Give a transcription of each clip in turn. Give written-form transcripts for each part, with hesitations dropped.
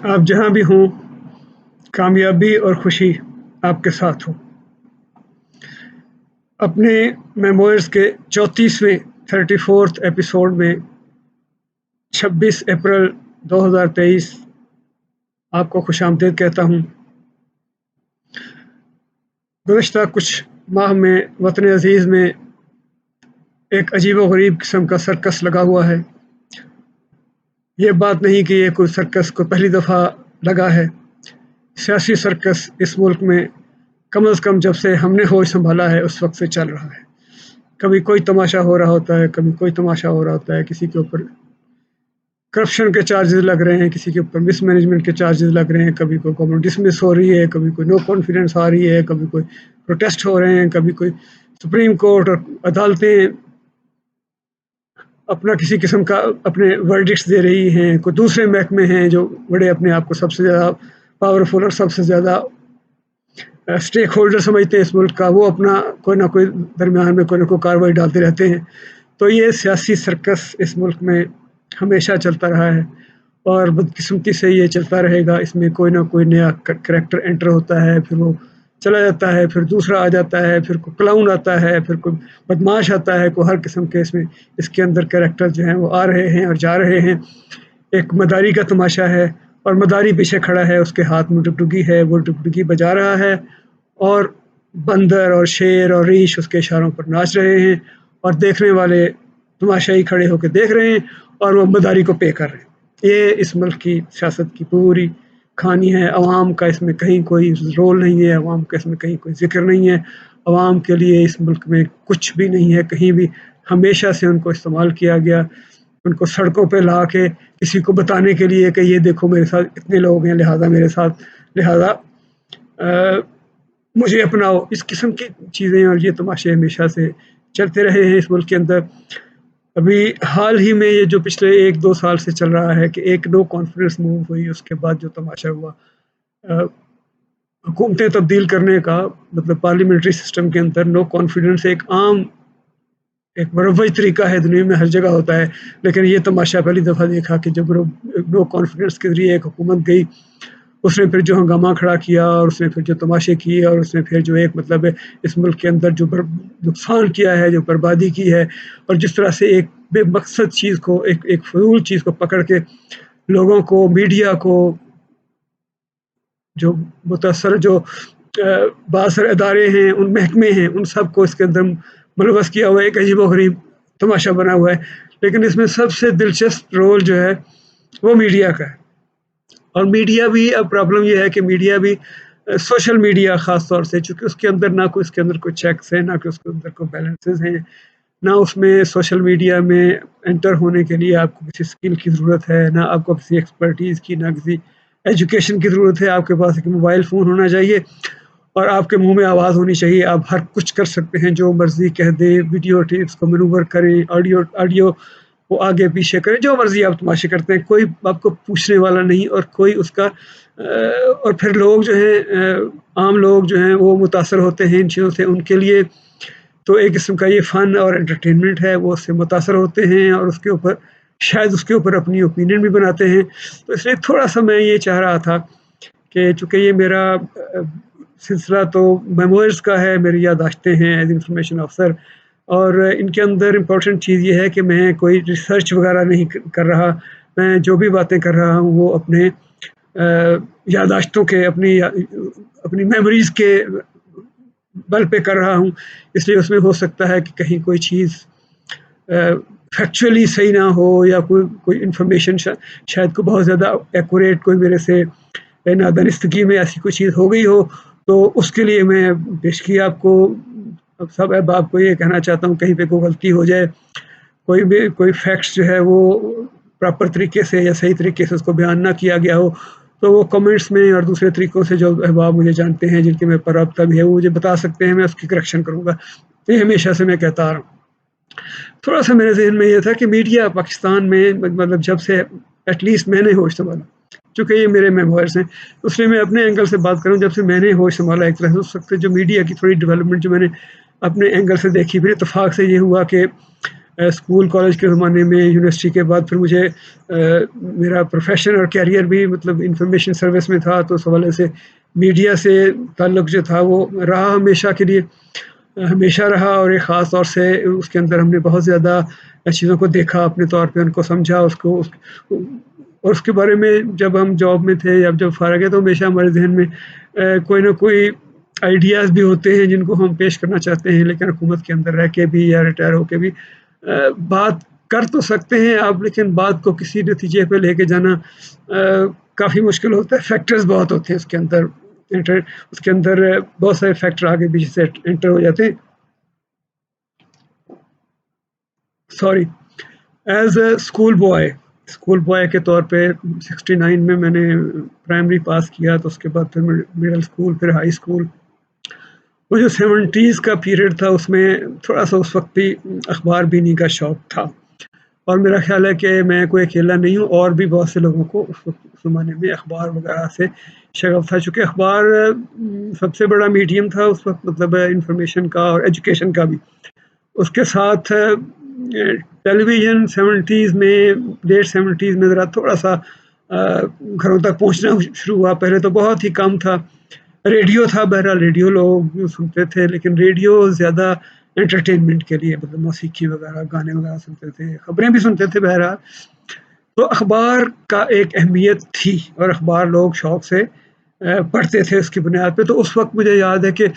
آپ جہاں بھی ہوں، کامیابی اور خوشی آپ کے ساتھ ہو۔ اپنے میموئرز کے 34ویں 34th ایپیسوڈ میں 26 اپریل 2023 آپ کو خوش آمدید کہتا ہوں۔ گزشتہ کچھ ماہ میں وطن عزیز میں ایک عجیب و غریب قسم کا سرکس لگا ہوا ہے۔ یہ بات نہیں کہ یہ کوئی سرکس کو پہلی دفعہ لگا ہے۔ سیاسی سرکس اس ملک میں کم از کم جب سے ہم نے ہوش سنبھالا ہے اس وقت سے چل رہا ہے۔ کبھی کوئی تماشا ہو رہا ہوتا ہے، کبھی کوئی تماشا ہو رہا ہوتا ہے، کسی کے اوپر کرپشن کے چارجز لگ رہے ہیں، کسی کے اوپر مس مینجمنٹ کے چارجز لگ رہے ہیں، کبھی کوئی گورنمنٹ ڈسمس ہو رہی ہے، کبھی کوئی نو کانفیڈنس آ رہی ہے، کبھی کوئی پروٹیسٹ ہو رہے ہیں، کبھی کوئی سپریم کورٹ اور عدالتیں اپنا کسی قسم کا اپنے ورڈکٹس دے رہی ہیں، کوئی دوسرے محکمے ہیں جو بڑے اپنے آپ کو سب سے زیادہ پاورفل اور سب سے زیادہ اسٹیک ہولڈر سمجھتے ہیں اس ملک کا، وہ اپنا کوئی نہ کوئی درمیان میں کوئی نہ کوئی کارروائی ڈالتے رہتے ہیں۔ تو یہ سیاسی سرکس اس ملک میں ہمیشہ چلتا رہا ہے اور بدقسمتی سے یہ چلتا رہے گا۔ اس میں کوئی نہ کوئی نیا کریکٹر انٹر ہوتا ہے، پھر وہ چلا جاتا ہے، پھر دوسرا آ جاتا ہے، پھر کوئی کلاؤن آتا ہے، پھر کوئی بدماش آتا ہے، کوئی ہر قسم کے اس کے اندر کریکٹر جو ہیں وہ آ رہے ہیں اور جا رہے ہیں۔ ایک مداری کا تماشا ہے اور مداری پیچھے کھڑا ہے، اس کے ہاتھ میں ڈگڈگی ہے، وہ ڈگڈگی بجا رہا ہے اور بندر اور شیر اور ریچھ اس کے اشاروں پر ناچ رہے ہیں اور دیکھنے والے تماشائی کھڑے ہو کے دیکھ رہے ہیں اور وہ مداری کو پے کر رہے ہیں۔ یہ اس ملک کی سیاست کی پوری کہانی ہے۔ عوام کا اس میں کہیں کوئی رول نہیں ہے، عوام کا اس میں کہیں کوئی ذکر نہیں ہے۔ عوام کے لیے اس ملک میں کچھ بھی نہیں ہے کہیں بھی۔ ہمیشہ سے ان کو استعمال کیا گیا، ان کو سڑکوں پہ لا کے کسی کو بتانے کے لیے کہ یہ دیکھو میرے ساتھ اتنے لوگ ہیں، لہٰذا میرے ساتھ، لہٰذا مجھے اپناؤ، اس قسم کی چیزیں اور یہ تماشے ہمیشہ سے چلتے رہے ہیں اس ملک کے اندر۔ ابھی حال ہی میں یہ جو پچھلے 1-2 سال سے چل رہا ہے کہ ایک نو کانفیڈنس موو ہوئی، اس کے بعد جو تماشا ہوا حکومتیں تبدیل کرنے کا، مطلب پارلیمنٹری سسٹم کے اندر نو کانفیڈنس ایک عام ایک مروج طریقہ ہے، دنیا میں ہر جگہ ہوتا ہے، لیکن یہ تماشا پہلی دفعہ دیکھا کہ جب نو کانفیڈنس کے ذریعے ایک حکومت گئی، اس نے پھر جو ہنگامہ کھڑا کیا اور اس نے پھر جو تماشے کیے اور اس نے پھر جو ایک مطلب اس ملک کے اندر جو نقصان کیا ہے، جو بربادی کی ہے، اور جس طرح سے ایک بے مقصد چیز کو، ایک فضول چیز کو پکڑ کے لوگوں کو، میڈیا کو، جو متاثر جو بااثر ادارے ہیں، ان محکمے ہیں، ان سب کو اس کے اندر ملوث کیا ہوا ہے، ایک عجیب و غریب تماشا بنا ہوا ہے۔ لیکن اس میں سب سے دلچسپ رول جو ہے وہ میڈیا کا ہے، اور میڈیا بھی اب پرابلم یہ ہے کہ میڈیا بھی سوشل میڈیا خاص طور سے، چونکہ اس کے اندر نہ کوئی اس کے اندر کوئی چیکس ہیں، نہ کہ اس کے اندر کوئی بیلنسز ہیں، نہ اس میں سوشل میڈیا میں انٹر ہونے کے لیے آپ کو کسی اسکل کی ضرورت ہے، نہ آپ کو کسی ایکسپرٹیز کی، نہ کسی ایجوکیشن کی ضرورت ہے۔ آپ کے پاس ایک موبائل فون ہونا چاہیے اور آپ کے منہ میں آواز ہونی چاہیے، آپ ہر کچھ کر سکتے ہیں، جو مرضی کہہ دیں، ویڈیو ٹیپس کو مینوور کریں، آڈیو وہ آگے پیچھے کریں، جو مرضی آپ تماشے کرتے ہیں، کوئی آپ کو پوچھنے والا نہیں، اور کوئی اس کا اور پھر لوگ جو ہیں، عام لوگ جو ہیں وہ متاثر ہوتے ہیں ان چیزوں سے۔ ان کے لیے تو ایک قسم کا یہ فن اور انٹرٹینمنٹ ہے، وہ اس سے متاثر ہوتے ہیں اور اس کے اوپر شاید اس کے اوپر اپنی اوپینین بھی بناتے ہیں۔ تو اس لیے تھوڑا سا میں یہ چاہ رہا تھا کہ چونکہ یہ میرا سلسلہ تو میموئرز کا ہے، میری یادداشتیں ہیں ایز انفارمیشن آفیسر، اور ان کے اندر امپورٹنٹ چیز یہ ہے کہ میں کوئی ریسرچ وغیرہ نہیں کر رہا، میں جو بھی باتیں کر رہا ہوں وہ اپنے یادداشتوں کے، اپنی میموریز کے بل پہ کر رہا ہوں۔ اس لیے اس میں ہو سکتا ہے کہ کہیں کوئی چیز فیکچولی صحیح نہ ہو، یا کوئی انفارمیشن شاید کو بہت زیادہ ایکوریٹ کوئی میرے سے نادانستگی میں ایسی کوئی چیز ہو گئی ہو، تو اس کے لیے میں بیشکی آپ کو سب احباب کو یہ کہنا چاہتا ہوں، کہیں پہ کوئی غلطی ہو جائے، کوئی فیکٹس جو ہے وہ پراپر طریقے سے یا صحیح طریقے سے اس کو بیان نہ کیا گیا ہو، تو وہ کمنٹس میں اور دوسرے طریقوں سے جو احباب مجھے جانتے ہیں، جن کے میرے پر رابطہ بھی ہے، وہ مجھے بتا سکتے ہیں، میں اس کی کریکشن کروں گا۔ یہ ہمیشہ سے میں کہتا آ رہا ہوں۔ تھوڑا سا میرے ذہن میں یہ تھا کہ میڈیا پاکستان میں، مطلب جب سے ایٹ لیسٹ میں نے ہوش سنبھالا، چونکہ یہ میرے میموائرس ہیں، اس لیے میں اپنے اینگل سے بات کروں، جب سے میں نے ہوش سنبھالا ایک طرح سے اس وقت جو میڈیا کی تھوڑی ڈیولپمنٹ جو میں نے اپنے اینگل سے دیکھی، پھر اتفاق سے یہ ہوا کہ اسکول کالج کے زمانے میں، یونیورسٹی کے بعد پھر مجھے میرا پروفیشن اور کیریئر بھی مطلب انفارمیشن سروس میں تھا، تو اس حوالے سے میڈیا سے تعلق جو تھا وہ رہا ہمیشہ کے لیے، ہمیشہ رہا، اور ایک خاص طور سے اس کے اندر ہم نے بہت زیادہ چیزوں کو دیکھا، اپنے طور پہ ان کو سمجھا، اور اس کے بارے میں جب ہم جاب میں تھے یا جب فارغ ہے تو ہمیشہ ہمارے ذہن میں کوئی نہ کوئی آئیڈیاز بھی ہوتے ہیں جن کو ہم پیش کرنا چاہتے ہیں، لیکن حکومت کے اندر رہ کے بھی یا ریٹائر ہو کے بھی بات کر تو سکتے ہیں آپ، لیکن بات کو کسی نتیجے پہ لے کے جانا کافی مشکل ہوتا ہے، فیکٹرز بہت ہوتے ہیں اس کے اندر، اس کے اندر بہت سارے فیکٹر آگے پیچھے سے انٹر ہو جاتے ہیں. Sorry, as a school boy کے طور پہ 69 میں نے پرائمری پاس کیا، تو اس کے بعد پھر مڈل اسکول، پھر ہائی اسکول. وہ جو 70s کا پیریڈ تھا اس میں تھوڑا سا اس وقت بھی اخبار بینی کا شوق تھا، اور میرا خیال ہے کہ میں کوئی اکیلا نہیں ہوں، اور بھی بہت سے لوگوں کو اس وقت اس زمانے میں اخبار وغیرہ سے شغف تھا، چونکہ اخبار سب سے بڑا میڈیم تھا اس وقت، مطلب انفارمیشن کا اور ایجوکیشن کا بھی. اس کے ساتھ ٹیلی ویژن 70s میں، لیٹ 70s میں ذرا تھوڑا سا گھروں تک پہنچنا شروع ہوا. پہلے تو بہت ہی کم تھا. ریڈیو تھا، بہرحال ریڈیو لوگ سنتے تھے، لیکن ریڈیو زیادہ انٹرٹینمنٹ کے لیے، مطلب موسیقی وغیرہ، گانے وغیرہ سنتے تھے، خبریں بھی سنتے تھے بہرحال. تو اخبار کا ایک اہمیت تھی، اور اخبار لوگ شوق سے پڑھتے تھے اس کی بنیاد پہ. تو اس وقت مجھے یاد ہے کہ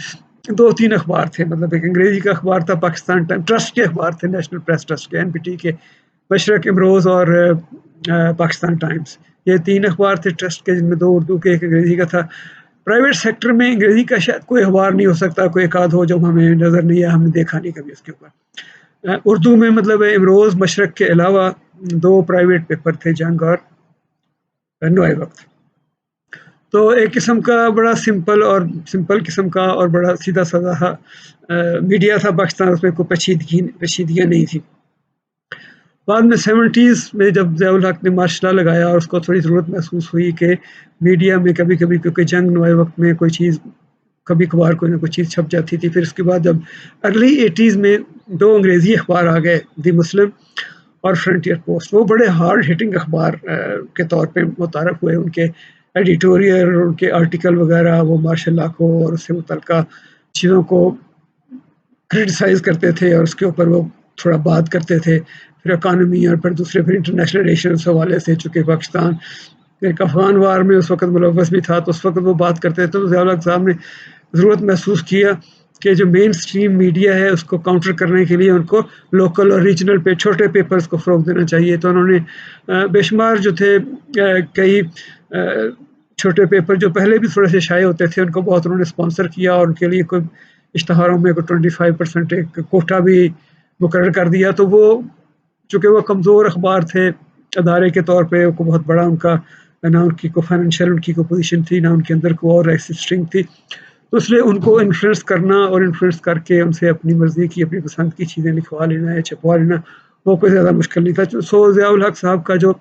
2-3 اخبار تھے، مطلب ایک انگریزی کا اخبار تھا پاکستان ٹائم، ٹرسٹ کے اخبار تھے، نیشنل پریس ٹرسٹ کے، NPT کے، مشرق، امروز اور پاکستان ٹائمز. یہ 3 اخبار تھے ٹرسٹ کے، جن میں 2 اردو کے، ایک انگریزی کا تھا. پرائیویٹ سیکٹر میں انگریزی کا شاید کوئی اخبار نہیں ہو سکتا، کوئی ایک آدھ ہو جو ہمیں نظر نہیں ہے، ہم نے دیکھا نہیں کبھی اس کے اوپر. اردو میں مطلب امروز، مشرق کے علاوہ 2 پرائیویٹ پیپر تھے، جنگ اور نوئے وقت. تو ایک قسم کا بڑا سمپل قسم کا اور بڑا سیدھا سادہ میڈیا تھا پاکستان، اس میں کوئی پیچیدگیاں نہیں تھی. بعد میں 70s میں جب ضیاء الحق نے مارشل لا لگایا، اور اس کو تھوڑی ضرورت محسوس ہوئی کہ میڈیا میں کبھی کبھی، کیونکہ جنگ نوئے وقت میں کوئی چیز کبھی کبھار کوئی نہ کوئی چیز چھپ جاتی تھی. پھر اس کے بعد جب ارلی 80s میں 2 انگریزی اخبار آ گئے، دی مسلم اور فرنٹیئر پوسٹ. وہ بڑے ہارڈ ہٹنگ اخبار کے طور پہ متعارف ہوئے. ان کے ایڈیٹوریل، ان کے آرٹیکل وغیرہ، وہ مارشل لا کو اور اس سے متعلقہ چیزوں کو کرٹیسائز کرتے تھے، اور اس کے اوپر وہ تھوڑا بات کرتے تھے. پھر اکانومی، اور پھر دوسرے پھر انٹرنیشنل ریلیشنز حوالے سے، چونکہ پاکستان ایک افغان وار میں اس وقت ملوث بھی تھا، تو اس وقت وہ بات کرتے تھے. تو ضیاء الحق صاحب نے ضرورت محسوس کیا کہ جو مین سٹریم میڈیا ہے اس کو کاؤنٹر کرنے کے لیے ان کو لوکل اور ریجنل پہ چھوٹے پیپرز کو فروغ دینا چاہیے. تو انہوں نے بے شمار جو تھے کئی چھوٹے پیپر جو پہلے بھی تھوڑے سے شائع ہوتے تھے، ان کو بہت انہوں نے اسپانسر کیا، اور ان کے لیے کوئی اشتہاروں میں کوئی 25% ایک کوٹا بھی مقرر کر دیا. تو وہ چونکہ وہ کمزور اخبار تھے ادارے کے طور پہ، کو بہت بڑا ان کا نہ ان کی کوئی فائنینشیل ان کی کوئی پوزیشن تھی، نہ ان کے اندر کوئی اور ایسی اسٹرنگ تھی، تو اس لیے ان کو انفلوئنس کرنا اور انفلوئنس کر کے ان سے اپنی مرضی کی، اپنی پسند کی چیزیں لکھوا لینا یا چھپوا لینا، وہ کوئی زیادہ مشکل نہیں تھا. سو ضیاء الحق صاحب کا جو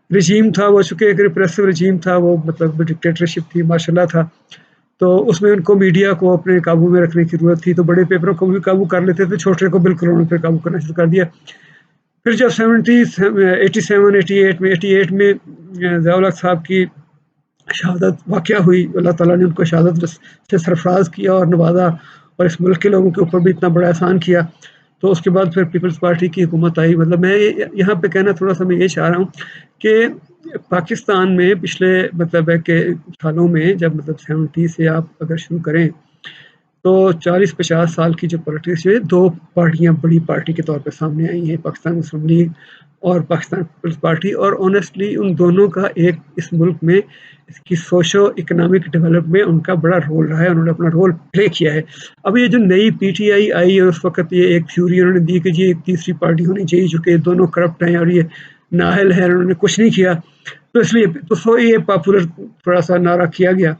رجیم تھا، وہ چونکہ ایک ریپریسو رجیم تھا، وہ مطلب ڈکٹیٹرشپ تھی، ماشاء اللہ تھا. تو اس میں ان کو میڈیا کو اپنے قابو میں رکھنے کی ضرورت تھی. تو بڑے پیپروں کو بھی قابو کر لیتے تھے، چھوٹے کو بالکل انہوں نے پھر قابو کرنا شروع کر دیا. پھر جب 88 میں ضیاء الحق صاحب کی شہادت واقعہ ہوئی، اللہ تعالیٰ نے ان کو شہادت سے سرفراز کیا اور نوازا، اور اس ملک کے لوگوں کے اوپر بھی اتنا بڑا احسان کیا. تو اس کے بعد پھر پیپلز پارٹی کی حکومت آئی. مطلب میں یہاں پہ کہنا تھوڑا سا میں یہ چاہ رہا ہوں کہ پاکستان میں پچھلے مطلب ہے کہ سالوں میں، جب مطلب 70 سے آپ اگر شروع کریں تو 40-50 سال کی جو پالیٹکس ہے، 2 پارٹیاں بڑی پارٹی کے طور پہ سامنے آئی ہیں، پاکستان مسلم لیگ اور پاکستان پیپلز پارٹی. اور آنیسٹلی ان دونوں کا ایک اس ملک میں اس کی سوشو اکنامک ڈیولپمنٹ میں ان کا بڑا رول رہا ہے، انہوں نے اپنا رول پلے کیا ہے. اب یہ جو نئی PTI آئی اور اس وقت یہ ایک تھیوری انہوں نے دی کہ جی ایک تیسری پارٹی ہونی چاہیے، چونکہ دونوں کرپٹ ہیں اور یہ نااہل ہیں، انہوں نے کچھ نہیں کیا. تو اس لیے تو یہ پاپولر تھوڑا سا نعرہ کیا گیا،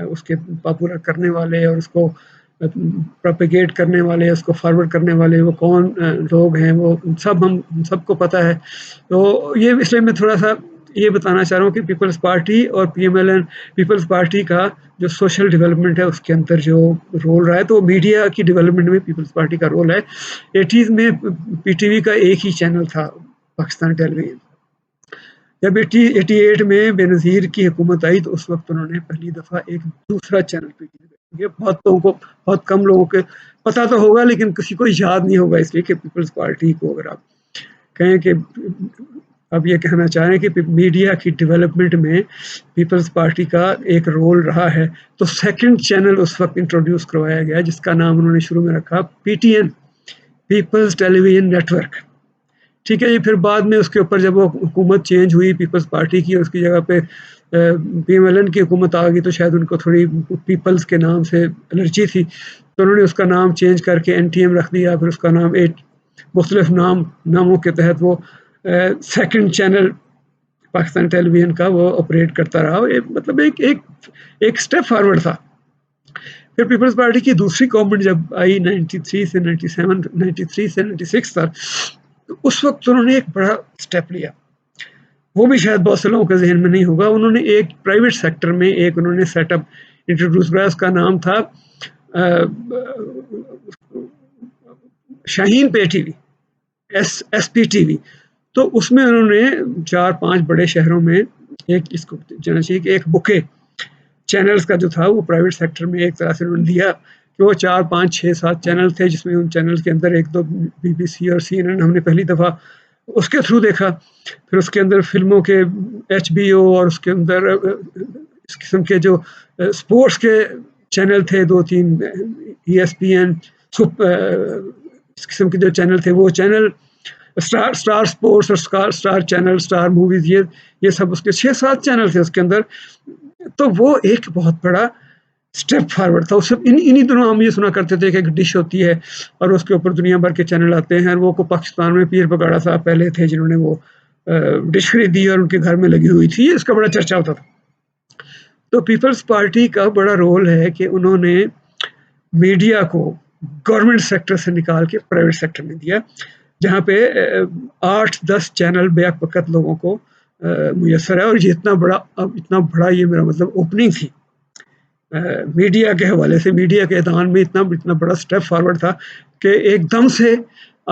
اس کے پاپولر کرنے والے اور اس کو پروپیگیٹ کرنے والے، اس کو فارورڈ کرنے والے وہ کون لوگ ہیں، وہ ہم سب کو پتہ ہے. تو یہ اس لیے میں تھوڑا سا یہ بتانا چاہ رہا ہوں کہ پیپلز پارٹی اور PMLN پیپلز پارٹی کا جو سوشل ڈیولپمنٹ ہے اس کے اندر جو رول رہا ہے، تو میڈیا کی ڈیولپمنٹ میں پیپلز پارٹی کا رول ہے. 80s میں PTV کا ایک ہی چینل تھا، پاکستان ٹیلی ویژن. جب 88 میں بے نظیر کی حکومت آئی تو اس وقت انہوں نے پہلی دفعہ ایک دوسرا چینل PTV. یہ بہت کم لوگوں کے پتہ تو ہوگا، لیکن کسی کو یاد نہیں ہوگا، اس لیے کہ پیپلز پارٹی کو اگر آپ کہیں کہ اب یہ کہنا چاہ رہے ہیں کہ میڈیا کی ڈیولپمنٹ میں پیپلز پارٹی کا ایک رول رہا ہے، تو سیکنڈ چینل اس وقت انٹروڈیوس کروایا گیا جس کا نام انہوں نے شروع میں رکھا PTN، پیپلز ٹیلی ویژن نیٹ ورک. ٹھیک ہے جی. پھر بعد میں اس کے اوپر جب وہ حکومت چینج ہوئی پیپلز پارٹی کی، اس کی جگہ پہ PMLN کی حکومت آ گئی، تو شاید ان کو تھوڑی پیپلز کے نام سے الرجی تھی، تو انہوں نے اس کا نام چینج کر کے NTM رکھ دیا. پھر اس کا نام مختلف ناموں کے تحت وہ سیکنڈ چینل پاکستان ٹیلی ویژن کا وہ آپریٹ کرتا رہا. مطلب ایک اسٹیپ فارورڈ تھا. پھر پیپلز پارٹی کی دوسری گورنمنٹ جب آئی 93 سے 96 تک، تو اس وقت انہوں نے ایک بڑا اسٹیپ لیا. وہ بھی شاید بہت سے لوگوں کے ذہن میں نہیں ہوگا. انہوں نے ایک پرائیویٹ سیکٹر میں انہوں نے سیٹ اپ انٹروڈیوس کیا. اس کا نام تھا شاہین پے TV، SP TV. تو اس میں انہوں نے 4-5 بڑے شہروں میں اس کو جانا چاہیے کہ ایک بکے چینلز کا جو تھا وہ پرائیویٹ سیکٹر میں ایک طرح سے انہوں نے دیا کہ وہ 4-5-6-7 چینل تھے، جس میں ان چینلز کے اندر 1-2 BBC اور CNN ہم نے پہلی دفعہ اس کے تھرو دیکھا. پھر اس کے اندر فلموں کے HBO اور اس کے اندر اس قسم کے جو سپورٹس کے چینل تھے 2-3 ESPN، اس قسم کے جو چینل تھے وہ چینل اسٹار سپورٹس اور اسٹار چینل، اسٹار موویز، یہ سب اس کے 6-7 چینل تھے اس کے اندر. تو وہ ایک بہت بڑا اسٹیپ فارورڈ تھا. اس انہی دنوں ہم یہ سنا کرتے تھے کہ ایک ڈش ہوتی ہے اور اس کے اوپر دنیا بھر کے چینل آتے ہیں. وہ کو پاکستان میں پیر پگاڑا صاحب پہلے تھے جنہوں نے وہ ڈش خریدی اور ان کے گھر میں لگی ہوئی تھی، اس کا بڑا چرچا ہوتا تھا. تو پیپلز پارٹی کا بڑا رول ہے کہ انہوں نے میڈیا کو گورنمنٹ سیکٹر سے نکال کے پرائیویٹ سیکٹر میں دیا، جہاں پہ 8-10 چینل بیک وقت لوگوں کو میسر ہے. اور یہ اتنا بڑا یہ میرا مطلب اوپننگ تھی میڈیا کے حوالے سے. میڈیا کے اعلان میں اتنا بڑا سٹیپ فارورڈ تھا کہ ایک دم سے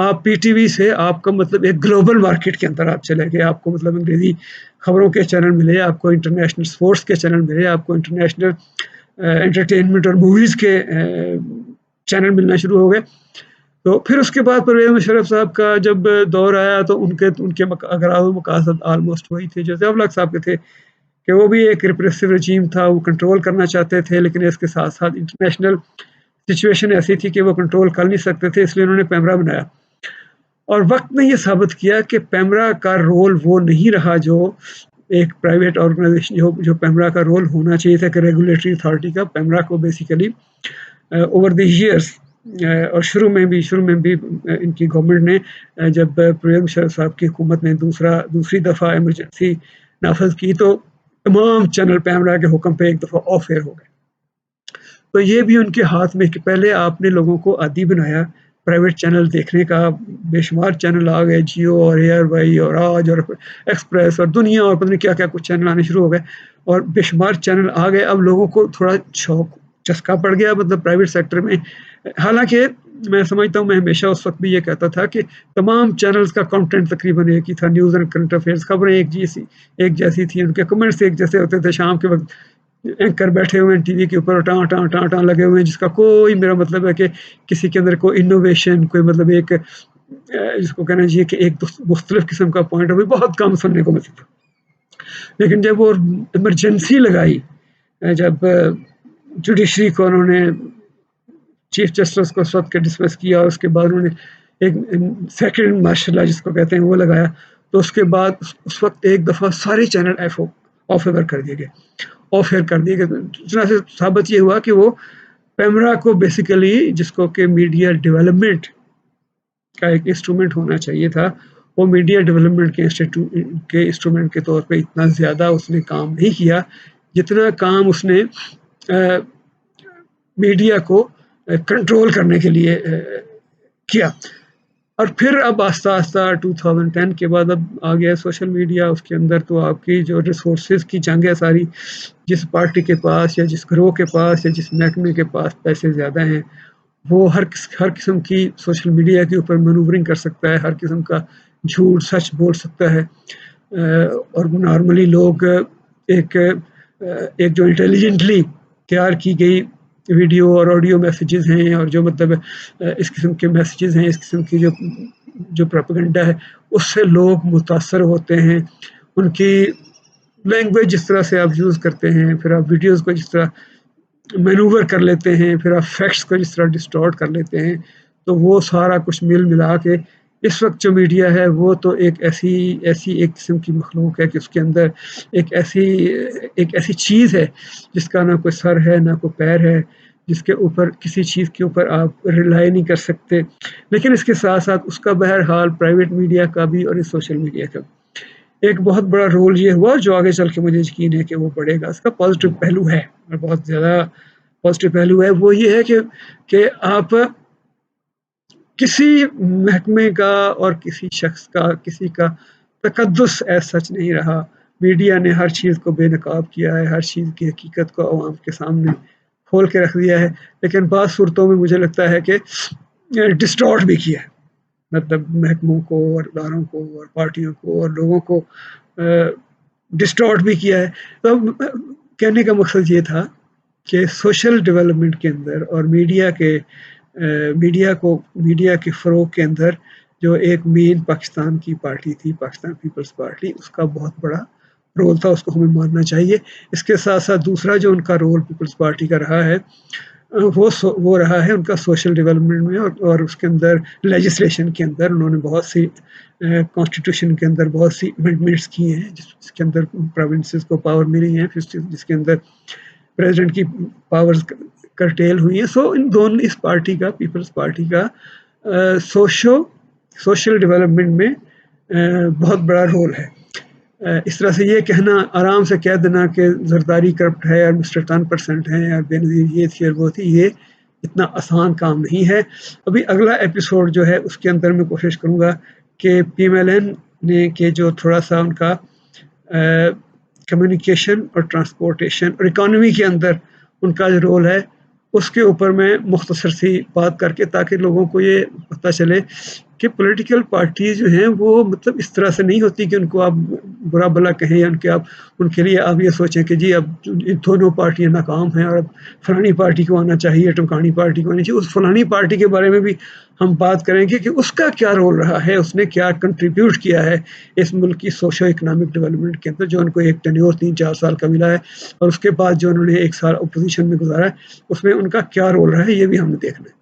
آپ PTV سے آپ کا مطلب ایک گلوبل مارکیٹ کے اندر آپ چلے گئے. آپ کو مطلب انگریزی خبروں کے چینل ملے، آپ کو انٹرنیشنل سپورٹس کے چینل ملے، آپ کو انٹرنیشنل انٹرٹینمنٹ اور موویز کے چینل ملنا شروع ہو گئے. تو پھر اس کے بعد پرویز مشرف صاحب کا جب دور آیا تو ان کے اغراض و مقاصد آلموسٹ وہی تھے جو ضیاء الحق صاحب کے تھے، کہ وہ بھی ایک ریپریسو رجیم تھا، وہ کنٹرول کرنا چاہتے تھے، لیکن اس کے ساتھ ساتھ انٹرنیشنل سچویشن ایسی تھی کہ وہ کنٹرول کر نہیں سکتے تھے. اس لیے انہوں نے پیمرا بنایا. اور وقت نے یہ ثابت کیا کہ پیمرا کا رول وہ نہیں رہا جو ایک پرائیویٹ آرگنائزیشن جو پیمرا کا رول ہونا چاہیے تھا کہ ریگولیٹری اتھارٹی کا. پیمرا کو بیسیکلی اوور دی ایئرس اور شروع میں بھی ان کی گورنمنٹ نے جب پرویز مشرف صاحب کی حکومت نے دوسری دفعہ ایمرجنسی نافذ کی تو تمام چینل پیمرا کے حکم پہ ایک دفعہ آف ایئر ہو گئے. تو یہ بھی ان کے ہاتھ میں کہ پہلے آپ نے لوگوں کو عادی بنایا پرائیویٹ چینل دیکھنے کا. بے شمار چینل آ گئے، جیو اور ایئر وائی اور آج اور ایکسپریس اور دنیا اور پتہ نہیں کیا کچھ چینل آنے شروع ہو گئے اور بے شمار چینل آ گئے. اب لوگوں کو تھوڑا شوق چسکا پڑ گیا مطلب پرائیویٹ سیکٹر میں. حالانکہ میں سمجھتا ہوں، میں ہمیشہ اس وقت بھی یہ کہتا تھا کہ تمام چینلز کا کنٹینٹ تقریباً ایک ہی تھا. نیوز اینڈ کرنٹ افیئرس، خبریں ایک جیسی تھیں، ان کے کمنٹس ایک جیسے ہوتے تھے. شام کے وقت اینکر بیٹھے ہوئے ہیں TV کے اوپر ٹان لگے ہوئے ہیں، جس کا کوئی میرا مطلب ہے کہ کسی کے اندر کوئی انوویشن، کوئی مطلب ایک جس کو کہنا چاہیے کہ ایک مختلف قسم کا پوائنٹ بھی بہت کم سننے کو ملتا تھا. لیکن جب وہ ایمرجنسی لگائی، جب جوڈیشری کو انہوں نے چیف جسٹس کو اس وقت کے ڈسمس کیا اور اس کے بعد انہوں نے ایک سیکنڈ مارشل لا جس کو کہتے ہیں وہ لگایا، تو اس کے بعد اس وقت ایک دفعہ سارے چینل آف ایئر کر دیے گئے. چنانچہ ثابت یہ ہوا کہ وہ پیمرا کو بیسیکلی جس کو کہ میڈیا ڈیولپمنٹ کا ایک انسٹرومنٹ ہونا چاہیے تھا، وہ میڈیا ڈیولپمنٹ کے انسٹرومنٹ کے طور پہ اتنا زیادہ اس نے کام نہیں کیا جتنا کام اس نے میڈیا کو کنٹرول کرنے کے لیے کیا. اور پھر اب آہستہ آہستہ 2010 کے بعد اب آ گیا سوشل میڈیا. اس کے اندر تو آپ کی جو ریسورسز کی جنگ ہے ساری، جس پارٹی کے پاس یا جس گروہ کے پاس یا جس محکمے کے پاس پیسے زیادہ ہیں وہ ہر قسم کی سوشل میڈیا کے اوپر مینوورنگ کر سکتا ہے، ہر قسم کا جھوٹ سچ بول سکتا ہے. اور نارملی لوگ ایک جو انٹیلیجنٹلی تیار کی گئی ویڈیو اور آڈیو میسیجز ہیں اور جو مطلب اس قسم کے میسیجز ہیں، اس قسم کی جو پروپیگنڈا ہے، اس سے لوگ متاثر ہوتے ہیں. ان کی لینگویج جس طرح سے آپ یوز کرتے ہیں، پھر آپ ویڈیوز کو جس طرح مینوور کر لیتے ہیں، پھر آپ فیکٹس کو جس طرح ڈسٹارٹ کر لیتے ہیں، تو وہ سارا کچھ مل ملا کے اس وقت جو میڈیا ہے وہ تو ایک ایسی قسم کی مخلوق ہے کہ اس کے اندر ایک ایسی چیز ہے جس کا نہ کوئی سر ہے نہ کوئی پیر ہے، جس کے اوپر کسی چیز کے اوپر آپ ریلائی نہیں کر سکتے. لیکن اس کے ساتھ ساتھ اس کا بہرحال پرائیویٹ میڈیا کا بھی اور سوشل میڈیا کا ایک بہت بڑا رول یہ ہوا جو آگے چل کے مجھے یقین ہے کہ وہ بڑھے گا. اس کا پازیٹیو پہلو ہے اور بہت زیادہ پازیٹیو پہلو ہے. وہ یہ ہے کہ آپ کسی محکمے کا اور کسی شخص کا کسی کا تقدس ایسا سچ نہیں رہا. میڈیا نے ہر چیز کو بے نقاب کیا ہے، ہر چیز کی حقیقت کو عوام کے سامنے کھول کے رکھ دیا ہے، لیکن بعض صورتوں میں مجھے لگتا ہے کہ ڈسٹارٹ بھی کیا ہے، مطلب محکموں کو اور اداروں کو اور پارٹیوں کو اور لوگوں کو ڈسٹارٹ بھی کیا ہے. تو کہنے کا مقصد یہ تھا کہ سوشل ڈیولپمنٹ کے اندر اور میڈیا کے فروغ کے اندر جو ایک مین پاکستان کی پارٹی تھی، پاکستان پیپلز پارٹی، اس کا بہت بڑا رول تھا، اس کو ہمیں ماننا چاہیے. اس کے ساتھ ساتھ دوسرا جو ان کا رول پیپلز پارٹی کا رہا ہے وہ رہا ہے ان کا سوشل ڈیولپمنٹ میں اور اس کے اندر لیجسلیشن کے اندر انہوں نے بہت سی کانسٹیٹیوشن کے اندر بہت سی امینڈمنٹس کی ہیں جس کے اندر پروونسز کو پاور ملی ہیں، جس کے اندر پریزیڈنٹ کی پاورز کرٹیل ہوئی ہیں. سو ان دونوں اس پارٹی کا پیپلز پارٹی کا سوشل ڈیولپمنٹ میں بہت بڑا رول ہے. اس طرح سے یہ کہنا، آرام سے کہہ دینا کہ زرداری کرپٹ ہے اور مسٹر 10% ہیں اور بے نظیر یہ تھی اور وہ تھی، یہ اتنا آسان کام نہیں ہے. ابھی اگلا ایپیسوڈ جو ہے اس کے اندر میں کوشش کروں گا کہ پی ایم ایل این نے کہ جو تھوڑا سا ان کا کمیونیکیشن اور ٹرانسپورٹیشن اور اکانومی کے اندر ان کا جو رول ہے اس کے اوپر میں مختصر سی بات کر کے، تاکہ لوگوں کو یہ پتہ چلے کہ پولیٹیکل پارٹیز جو ہیں وہ مطلب اس طرح سے نہیں ہوتی کہ ان کو آپ برا بلا کہیں یا ان کے لیے آپ یہ سوچیں کہ جی اب دونوں پارٹیاں ناکام ہیں اور اب فلانی پارٹی کو آنا چاہیے، ٹمکانی پارٹی کو آنا چاہیے. اس فلانی پارٹی کے بارے میں بھی ہم بات کریں گے کہ اس کا کیا رول رہا ہے، اس نے کیا کنٹریبیوٹ کیا ہے اس ملک کی سوشو اکنامک ڈیولپمنٹ کے اندر، جو ان کو ایک ٹینیور 3-4 سال کا ملا ہے، اور اس کے بعد جو انہوں نے 1 سال اپوزیشن میں گزارا ہے اس میں ان کا کیا رول رہا ہے، یہ بھی ہم نے دیکھنا ہے.